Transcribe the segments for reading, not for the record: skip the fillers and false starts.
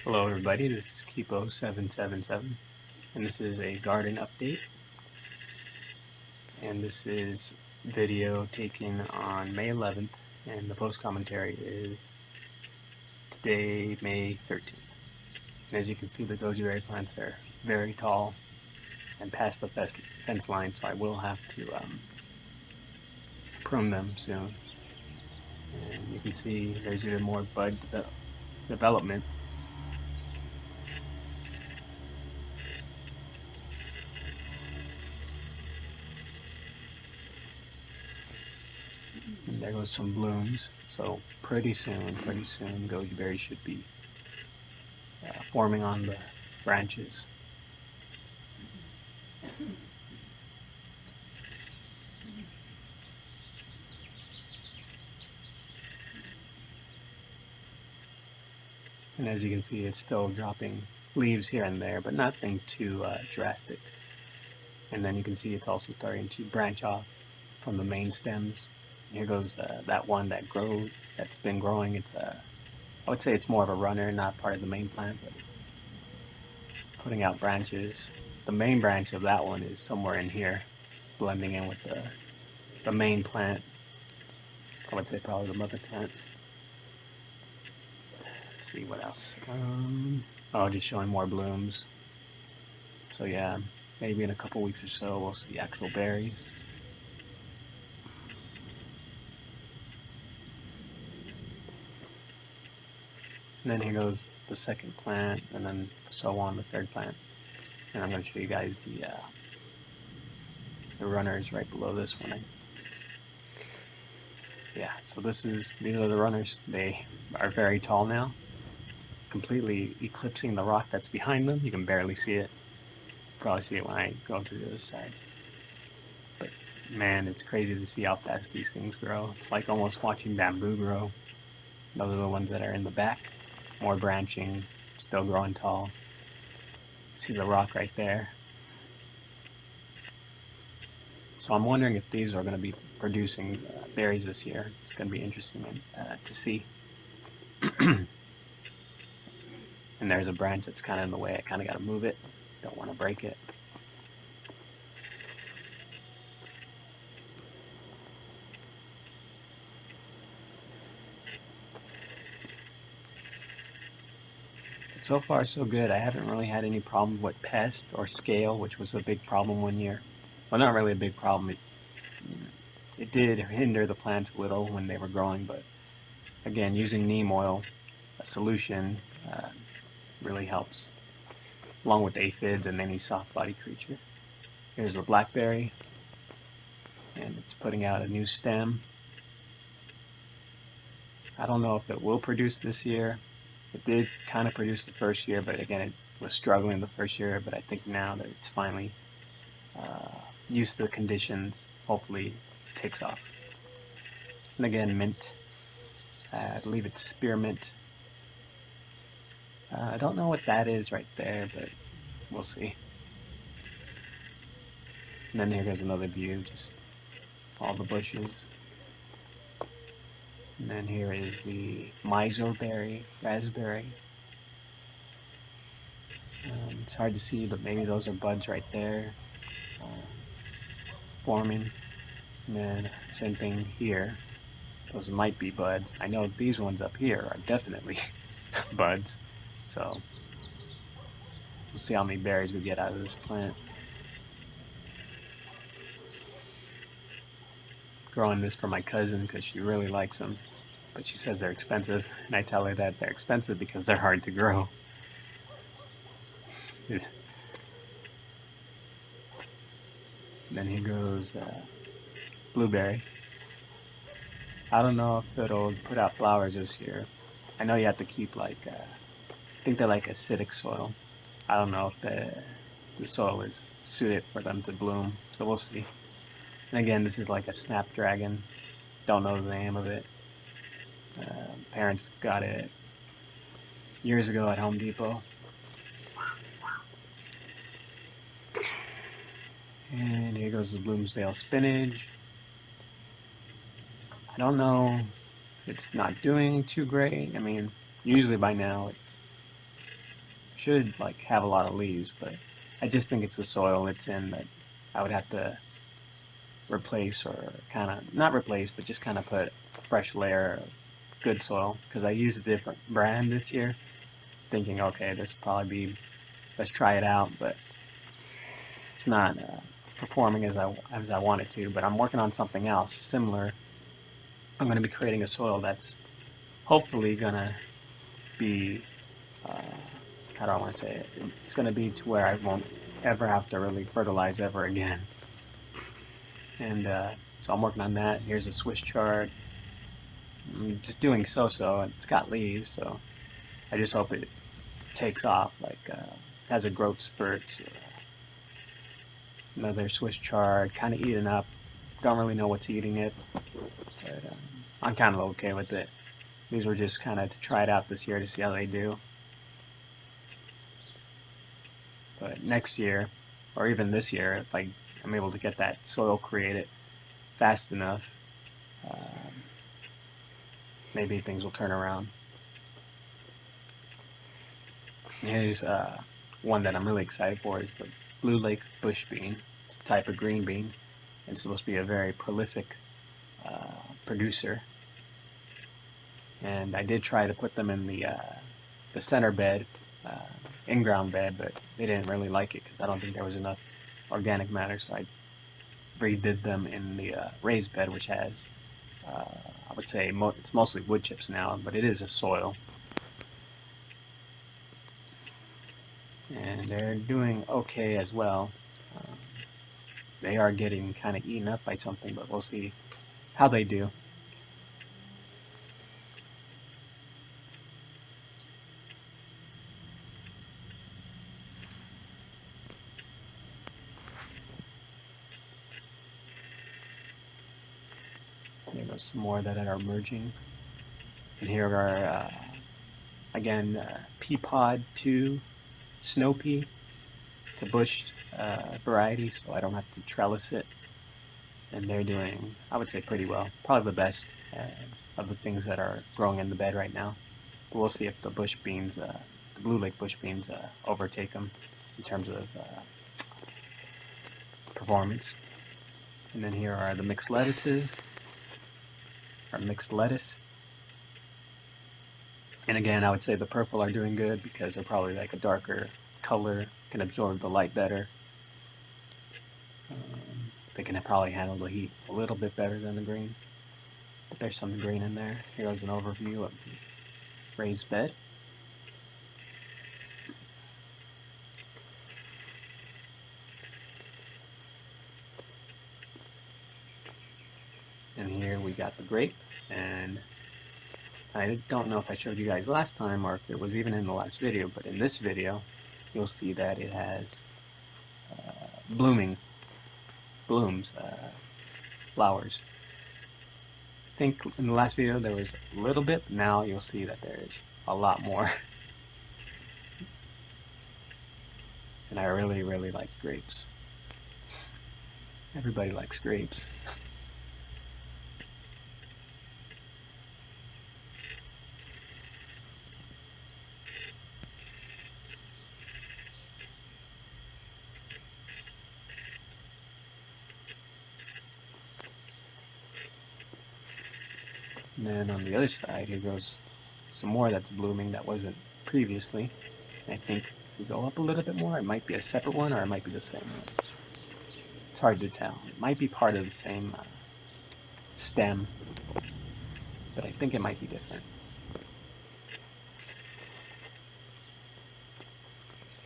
Hello everybody, this is Kipo777 and this is a garden update, and this is video taken on May 11th, and the post commentary is today, May 13th. And as you can see, the goji berry plants are very tall and past the fence line, so I will have to prune them soon. And you can see there's even more bud development. And there goes some blooms. So pretty soon, goji berries should be forming on the branches. And as you can see, it's still dropping leaves here and there, but nothing too drastic. And then you can see it's also starting to branch off from the main stems. Here goes that one that's been growing. It's I would say it's more of a runner, not part of the main plant, but putting out branches. The main branch of that one is somewhere in here, blending in with the main plant. I would say probably the mother plant. Let's see what else. Oh, just showing more blooms. So yeah, maybe in a couple weeks or so we'll see actual berries. And then here goes the second plant, and then so on the third plant. And I'm going to show you guys the runners right below this one. Yeah, so these are the runners. They are very tall now, completely eclipsing the rock that's behind them. You can barely see it. Probably see it when I go to the other side. But man, it's crazy to see how fast these things grow. It's like almost watching bamboo grow. Those are the ones that are in the back. More branching, still growing tall. See the rock right there. So I'm wondering if these are going to be producing berries this year. It's going to be interesting to see. And there's a branch that's kind of in the way. I kind of got to move it. Don't want to break it. But so far so good. I haven't really had any problems with pest or scale, which was a big problem one year. Well, not really a big problem. It did hinder the plants a little when they were growing, but again, using neem oil, a solution, really helps, along with aphids and any soft body creature. Here's the blackberry, and it's putting out a new stem. I don't know if it will produce this year. It did kind of produce the first year, but again, it was struggling the first year, but I think now that it's finally used to the conditions, hopefully it takes off. And again, mint. I believe it's spearmint. I don't know what that is right there, but we'll see. And then here goes another view, just all the bushes. And then here is the misorberry, raspberry. It's hard to see, but maybe those are buds right there, forming. And then same thing here. Those might be buds. I know these ones up here are definitely buds. So we'll see how many berries we get out of this plant. Growing this for my cousin because she really likes them, but she says they're expensive, and I tell her that they're expensive because they're hard to grow. Then here goes blueberry. I don't know if it'll put out flowers this year. I know you have to keep I think they're like acidic soil. I don't know if the soil is suited for them to bloom, so we'll see. And again, this is like a snapdragon. Don't know the name of it. Parents got it years ago at Home Depot. And here goes the Bloomsdale spinach. I don't know if it's not doing too great. I mean, usually by now should like have a lot of leaves, but I just think it's the soil it's in that I would have to replace, or kind of not replace, but just kind of put a fresh layer of good soil, because I used a different brand this year, thinking, okay, this will probably be, let's try it out, but it's not performing as I want it to. But I'm working on something else similar. I'm going to be creating a soil that's hopefully going to be, uh, how do I want to say it? It's going to be to where I won't ever have to really fertilize ever again. And so I'm working on that. Here's a Swiss chard. I'm just doing so-so. It's got leaves, so I just hope it takes off, like has a growth spurt. Another Swiss chard, kind of eating up. Don't really know what's eating it, but I'm kind of okay with it. These were just kind of to try it out this year to see how they do. But next year, or even this year, if I'm able to get that soil created fast enough, maybe things will turn around. Here's one that I'm really excited for, is the Blue Lake bush bean. It's a type of green bean. It's supposed to be a very prolific producer. And I did try to put them in the center bed, in-ground bed, but they didn't really like it because I don't think there was enough organic matter. So I redid them in the raised bed, which has, I would say, it's mostly wood chips now, but it is a soil. And they're doing okay as well. They are getting kind of eaten up by something, but we'll see how they do. There goes some more that are emerging. And here are, again, pea pod 2 snow pea. It's a bush variety, so I don't have to trellis it. And they're doing, I would say, pretty well. Probably the best of the things that are growing in the bed right now. But we'll see if the bush beans, the Blue Lake bush beans, overtake them in terms of performance. And then here are the mixed lettuces, or mixed lettuce. And again, I would say the purple are doing good because they're probably like a darker color, can absorb the light better. They can probably handle the heat a little bit better than the green, but there's some green in there. Here's an overview of the raised bed. And here we got the grape, and I don't know if I showed you guys last time or if it was even in the last video, but in this video you'll see that it has blooms, flowers. I think in the last video there was a little bit, but now you'll see that there's a lot more. And I really, really like grapes. Everybody likes grapes. And then on the other side, here goes some more that's blooming that wasn't previously. And I think if we go up a little bit more, it might be a separate one or it might be the same one. It's hard to tell. It might be part of the same stem, but I think it might be different.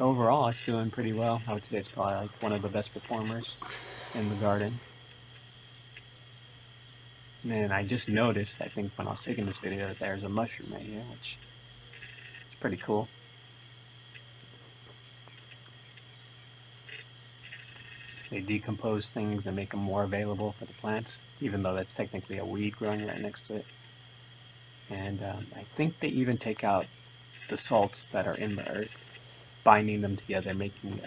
Overall, it's doing pretty well. I would say it's probably like one of the best performers in the garden. And then I just noticed, I think when I was taking this video, that there's a mushroom right here, which is pretty cool. They decompose things and make them more available for the plants, even though that's technically a weed growing right next to it. And I think they even take out the salts that are in the earth, binding them together, making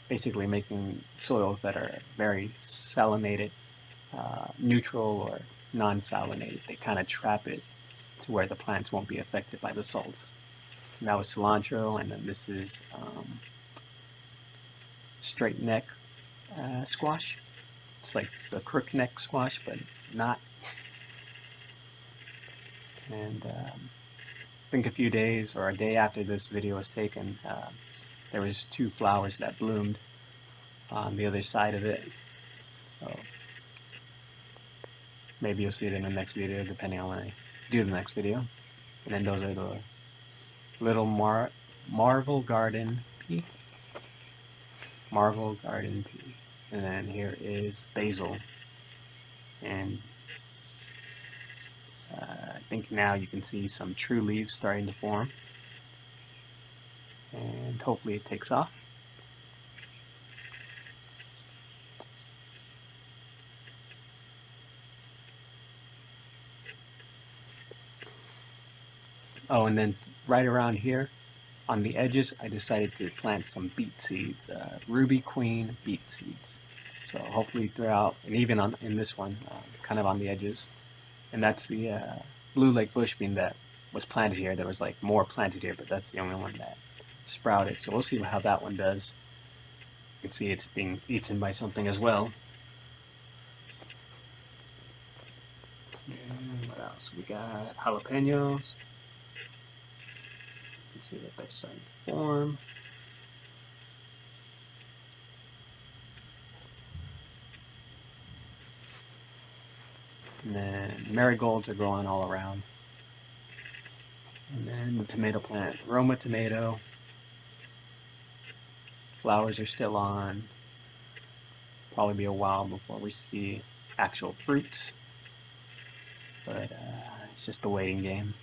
basically making soils that are very salinated, neutral or non-salinated. They kind of trap it to where the plants won't be affected by the salts. And that was cilantro, and then this is straight neck squash. It's like the crook neck squash, but not. And I think a few days or a day after this video was taken, there was 2 flowers that bloomed on the other side of it. So maybe you'll see it in the next video, depending on when I do the next video. And then those are the little Marvel Garden pea. Marvel Garden pea. And then here is basil. And I think now you can see some true leaves starting to form. And hopefully it takes off. Oh, and then right around here on the edges, I decided to plant some beet seeds, Ruby Queen beet seeds. So hopefully throughout, and even in this one, kind of on the edges. And that's the blue lake bush bean that was planted here. There was like more planted here, but that's the only one that sprouted. So we'll see how that one does. You can see it's being eaten by something as well. And what else? We got jalapenos. You can see that they're starting to form. And then marigolds are growing all around. And then the tomato plant, Roma tomato. Flowers are still on. Probably be a while before we see actual fruits. But it's just a waiting game.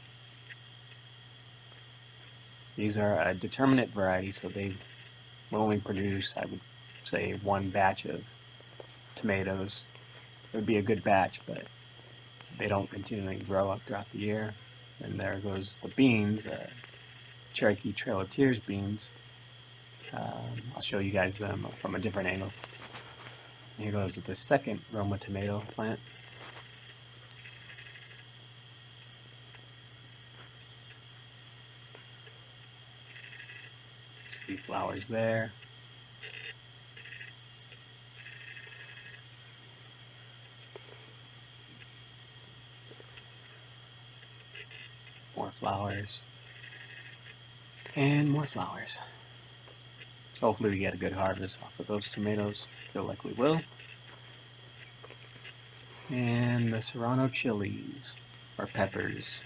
These are a determinate variety, so they will only produce, I would say, 1 batch of tomatoes. It would be a good batch, but they don't continually grow up throughout the year. And there goes the beans, Cherokee Trail of Tears beans. I'll show you guys them from a different angle. Here goes the second Roma tomato plant. See flowers there. More flowers. And more flowers. So hopefully we get a good harvest off of those tomatoes. Feel like we will. And the serrano chilies, or peppers.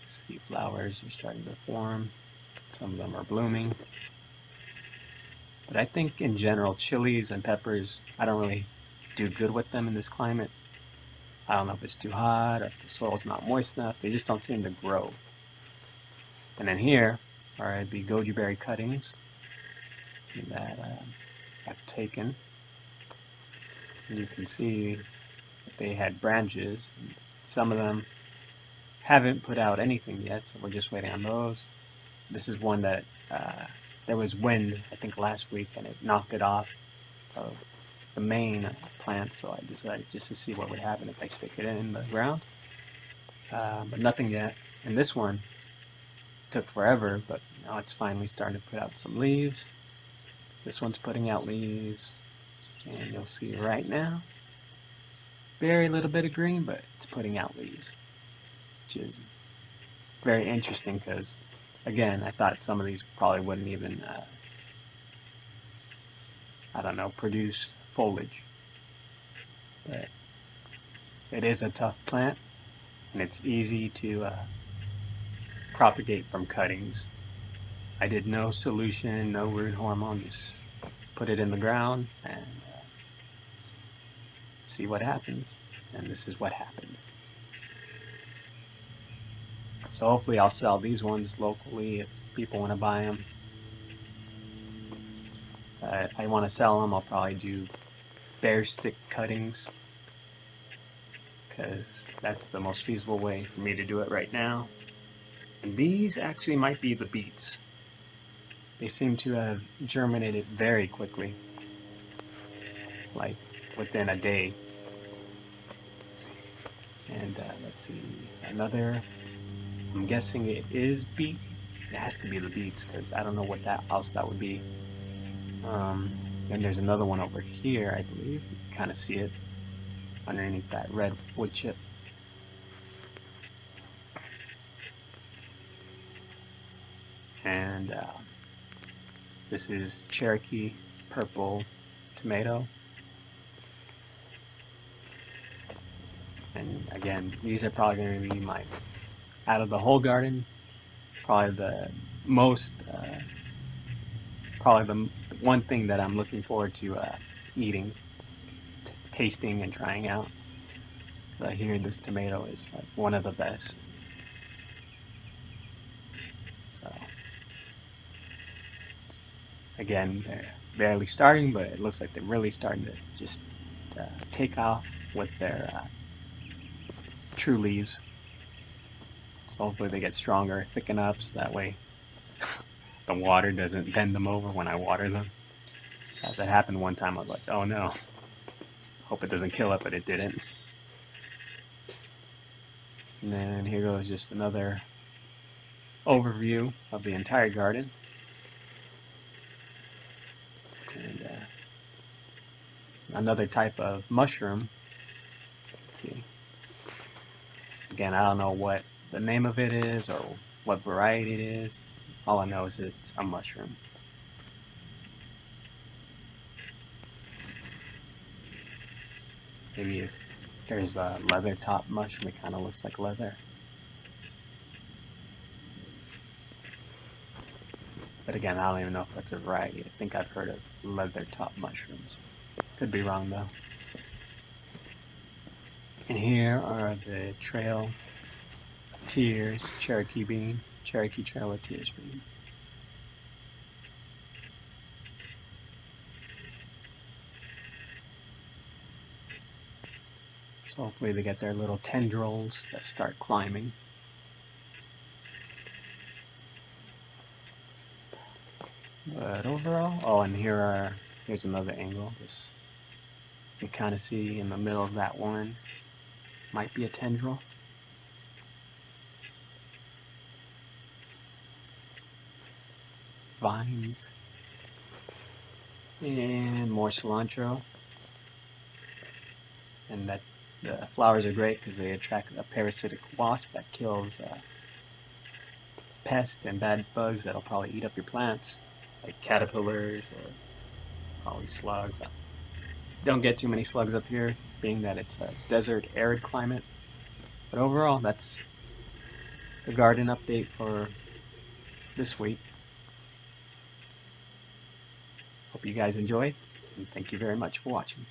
See, flowers are starting to form. Some of them are blooming. But I think in general, chilies and peppers, I don't really do good with them in this climate. I don't know if it's too hot or if the soil's not moist enough. They just don't seem to grow. And then here are the goji berry cuttings that I've taken. And you can see that they had branches. Some of them haven't put out anything yet, so we're just waiting on those. This is one that there was wind, I think last week, and it knocked it off of the main plant, so I decided just to see what would happen if I stick it in the ground. But nothing yet. And this one took forever, but now it's finally starting to put out some leaves. This one's putting out leaves, and you'll see right now, very little bit of green, but it's putting out leaves, which is very interesting because, again, I thought some of these probably wouldn't even, I don't know, produce foliage. But it is a tough plant, and it's easy to propagate from cuttings. I did no solution, no root hormone, just put it in the ground and see what happens. And this is what happened. So hopefully I'll sell these ones locally if people want to buy them. If I want to sell them, I'll probably do bare stick cuttings, because that's the most feasible way for me to do it right now. And these actually might be the beets. They seem to have germinated very quickly, like within a day. And let's see, another, I'm guessing it is beet. It has to be the beets because I don't know what that else that would be. And there's another one over here, I believe. You can kind of see it underneath that red wood chip. And this is Cherokee purple tomato. And again, these are probably going to be my, out of the whole garden, probably the most, probably the one thing that I'm looking forward to eating, tasting, and trying out. But here, this tomato is like one of the best. So again, they're barely starting, but it looks like they're really starting to just take off with their true leaves. So hopefully they get stronger, thicken up, so that way the water doesn't bend them over when I water them. That happened one time. I was like, oh no, hope it doesn't kill it, but it didn't. And then here goes just another overview of the entire garden. And another type of mushroom. Let's see. Again, I don't know what the name of it is or what variety it is. All I know is it's a mushroom. Maybe if there's a leather top mushroom, it kind of looks like leather. But again, I don't even know if that's a variety. I think I've heard of leather top mushrooms. Could be wrong though. And here are the Trail of Tears Cherokee bean, Cherokee Trail of Tears bean. So hopefully they get their little tendrils to start climbing. But overall, oh, and here's another angle. Just you can kind of see in the middle of that one might be a tendril. Vines. And more cilantro. And that the flowers are great because they attract a parasitic wasp that kills pests and bad bugs that'll probably eat up your plants, like caterpillars or probably slugs. Don't get too many slugs up here, being that it's a desert, arid climate. But overall, that's the garden update for this week. Hope you guys enjoyed, and thank you very much for watching.